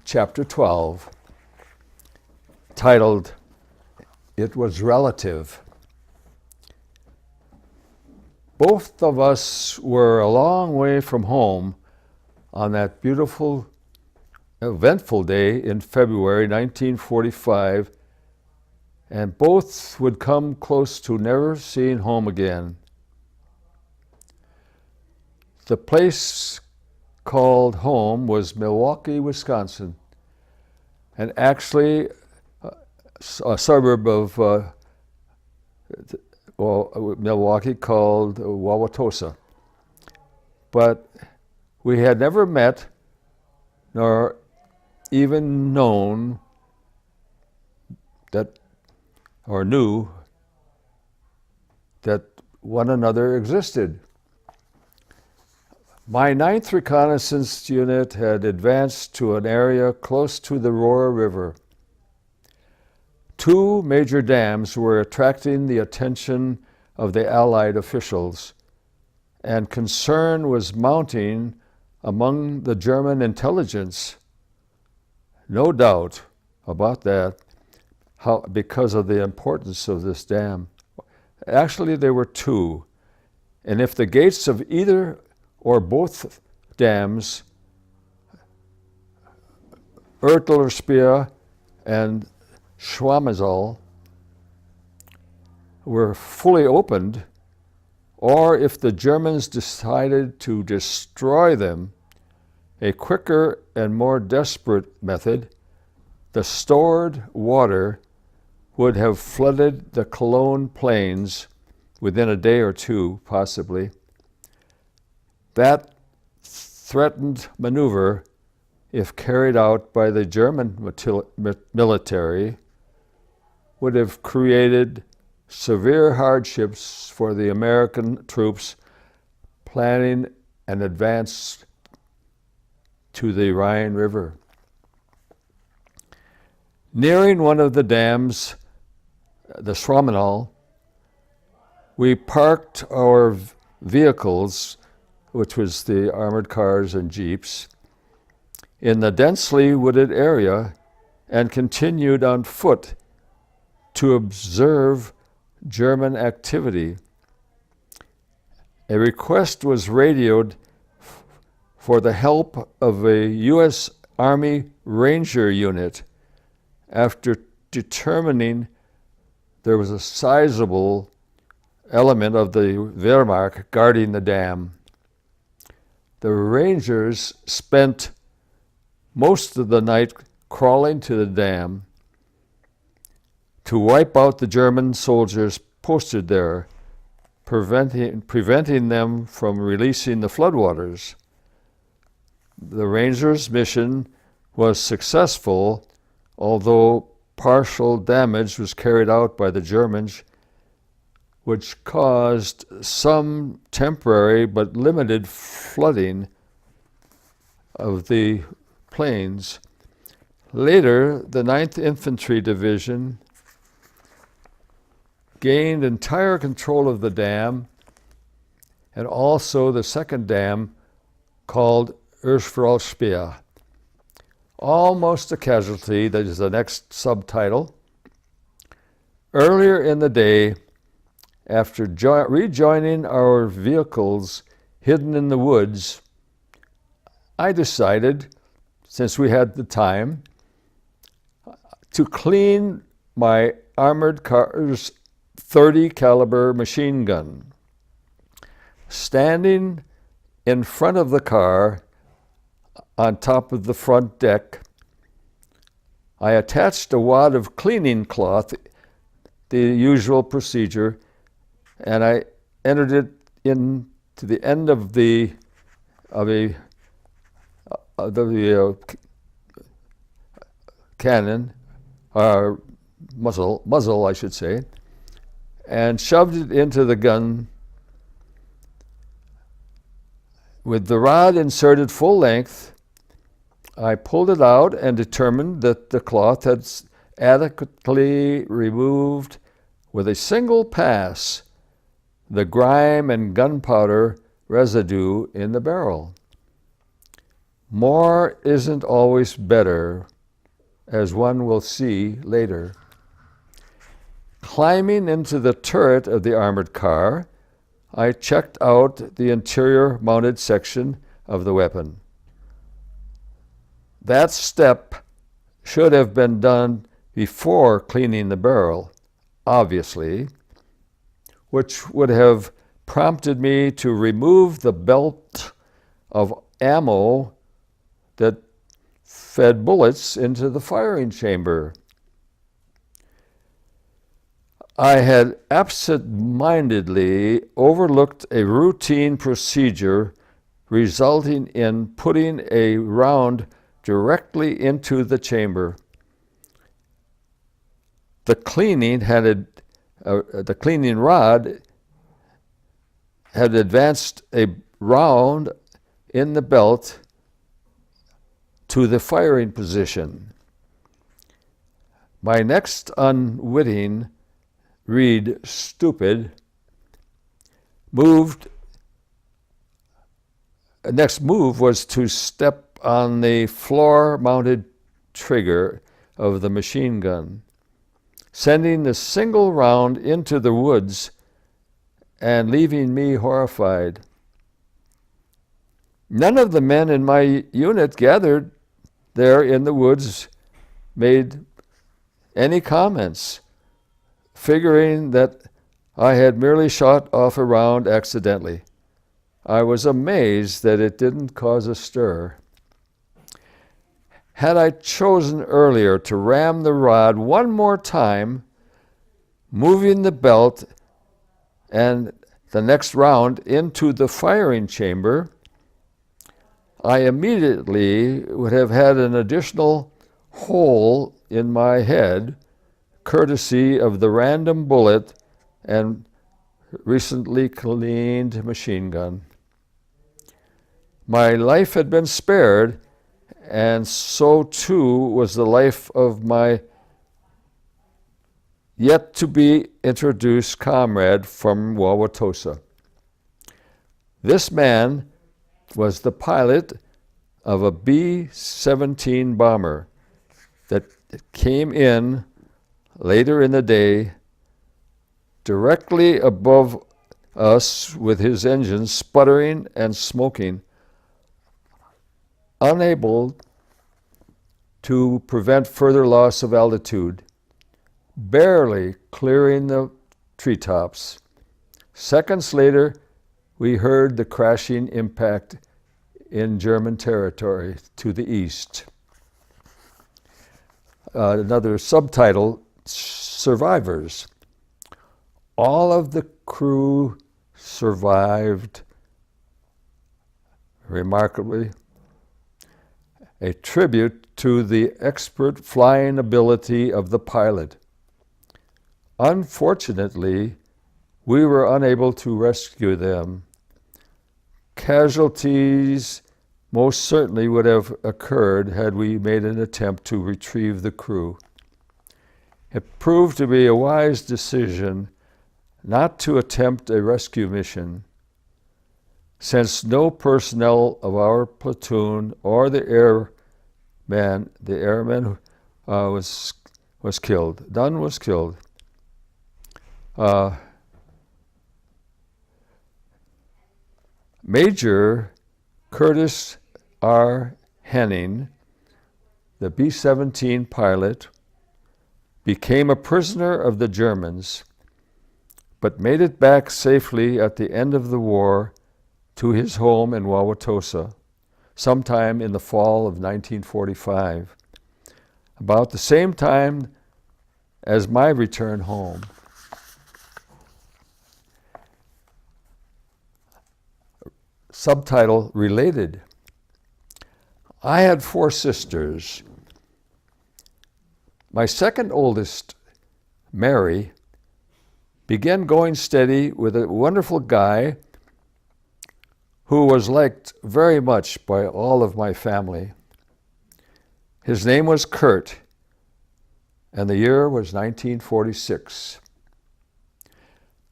chapter 12, titled, It Was Relative. Both of us were a long way from home on that beautiful, eventful day in February 1945, and both would come close to never seeing home again. The place called home was Milwaukee, Wisconsin, and actually a suburb of Milwaukee called Wauwatosa. But we had never met nor even known that or knew that one another existed. My 9th Reconnaissance Unit had advanced to an area close to the Roar River. 2 major dams were attracting the attention of the Allied officials, and concern was mounting among the German intelligence. No doubt about that, because of the importance of this dam. Actually, there were 2, and if the gates of either or both dams, Ertlerspeer and Schwammertal, were fully opened, or if the Germans decided to destroy them, a quicker and more desperate method, the stored water would have flooded the Cologne plains within a day or 2, possibly. That threatened maneuver, if carried out by the German military, would have created severe hardships for the American troops planning an advance to the Rhine River. Nearing one of the dams, the Schwammertal, we parked our vehicles, which was the armored cars and jeeps, in the densely wooded area and continued on foot to observe German activity. A request was radioed for the help of a U.S. Army Ranger unit after determining there was a sizable element of the Wehrmacht guarding the dam. The Rangers spent most of the night crawling to the dam to wipe out the German soldiers posted there, preventing them from releasing the floodwaters. The Rangers' mission was successful, although partial damage was carried out by the Germans, which caused some temporary but limited flooding of the plains. Later, the 9th Infantry Division gained entire control of the dam and also the second dam called Ertlerspeer. Almost a casualty, that is the next subtitle. Earlier in the day, after rejoining our vehicles hidden in the woods, I decided, since we had the time, to clean my armored car's .30 caliber machine gun. Standing in front of the car on top of the front deck, I attached a wad of cleaning cloth, the usual procedure, and I entered it into the end of the cannon, muzzle, I should say, and shoved it into the gun with the rod inserted full length. I pulled it out and determined that the cloth had adequately removed with a single pass the grime and gunpowder residue in the barrel. More isn't always better, as one will see later. Climbing into the turret of the armored car, I checked out the interior mounted section of the weapon. That step should have been done before cleaning the barrel, obviously, which would have prompted me to remove the belt of ammo that fed bullets into the firing chamber. I had absent-mindedly overlooked a routine procedure resulting in putting a round directly into the chamber. The cleaning rod had advanced a round in the belt to the firing position. My next unwitting, read stupid, next move was to step on the floor-mounted trigger of the machine gun, sending the single round into the woods and leaving me horrified. None of the men in my unit gathered there in the woods made any comments, figuring that I had merely shot off a round accidentally. I was amazed that it didn't cause a stir. Had I chosen earlier to ram the rod one more time, moving the belt and the next round into the firing chamber, I immediately would have had an additional hole in my head, courtesy of the random bullet and recently cleaned machine gun. My life had been spared, and so too was the life of my yet-to-be-introduced comrade from Wauwatosa. This man was the pilot of a B-17 bomber that came in later in the day, directly above us with his engine sputtering and smoking, unable to prevent further loss of altitude, barely clearing the treetops. Seconds later, we heard the crashing impact in German territory to the east. Another subtitle, Survivors. All of the crew survived remarkably, a tribute to the expert flying ability of the pilot. Unfortunately, we were unable to rescue them. Casualties most certainly would have occurred had we made an attempt to retrieve the crew. It proved to be a wise decision not to attempt a rescue mission, since no personnel of our platoon or the airman was killed. None was killed. Major Curtis R. Henning, the B-17 pilot, became a prisoner of the Germans, but made it back safely at the end of the war to his home in Wauwatosa, sometime in the fall of 1945, about the same time as my return home. Subtitle, Related. I had 4 sisters. My second oldest, Mary, began going steady with a wonderful guy who was liked very much by all of my family. His name was Kurt, and the year was 1946.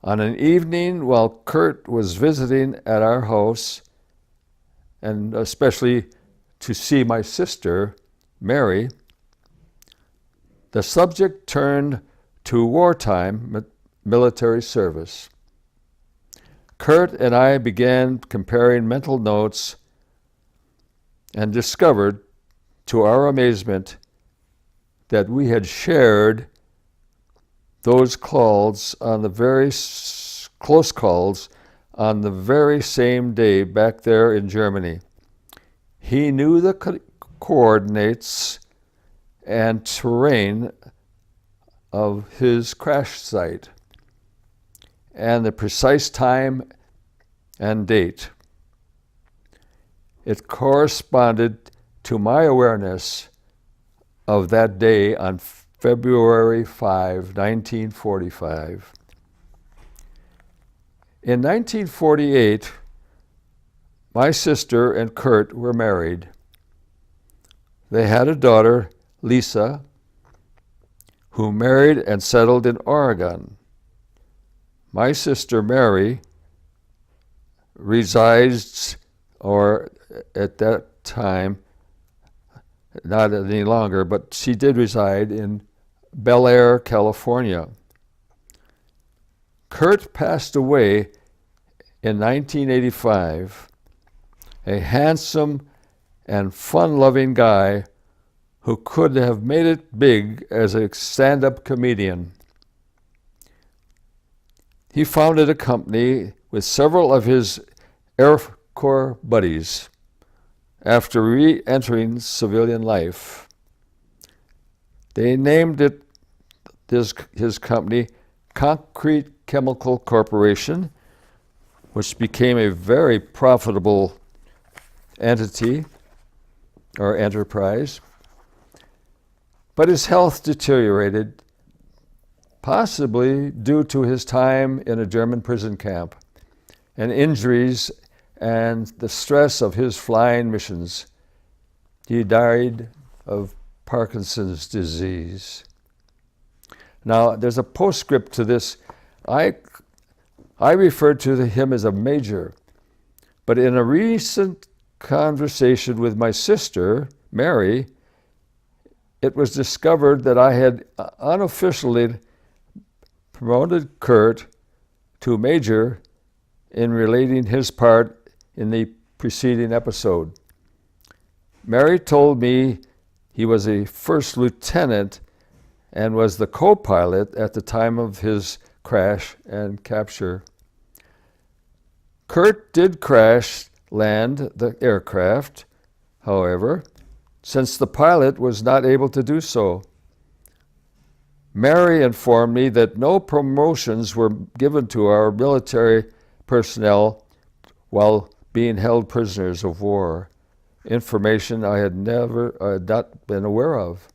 On an evening while Kurt was visiting at our house, and especially to see my sister, Mary, the subject turned to wartime military service. Kurt and I began comparing mental notes and discovered, to our amazement, that we had shared those calls on the very close calls on the very same day back there in Germany. He knew the coordinates and terrain of his crash site and the precise time and date. It corresponded to my awareness of that day on February 5, 1945. In 1948, my sister and Kurt were married. They had a daughter, Lisa, who married and settled in Oregon. My sister Mary resides, or at that time, not any longer, but she did reside in Bel Air, California. Kurt passed away in 1985, a handsome and fun-loving guy who could have made it big as a stand-up comedian. He founded a company with several of his Air Corps buddies after re-entering civilian life. They named it his company Concrete Chemical Corporation, which became a very profitable entity or enterprise. But his health deteriorated, possibly due to his time in a German prison camp and injuries and the stress of his flying missions. He died of Parkinson's disease. Now, there's a postscript to this. I referred to him as a major, but in a recent conversation with my sister, Mary, it was discovered that I had unofficially promoted Kurt to major in relating his part in the preceding episode. Mary told me he was a first lieutenant and was the co-pilot at the time of his crash and capture. Kurt did crash land the aircraft, however, since the pilot was not able to do so. Mary informed me that no promotions were given to our military personnel while being held prisoners of war, information I had not been aware of.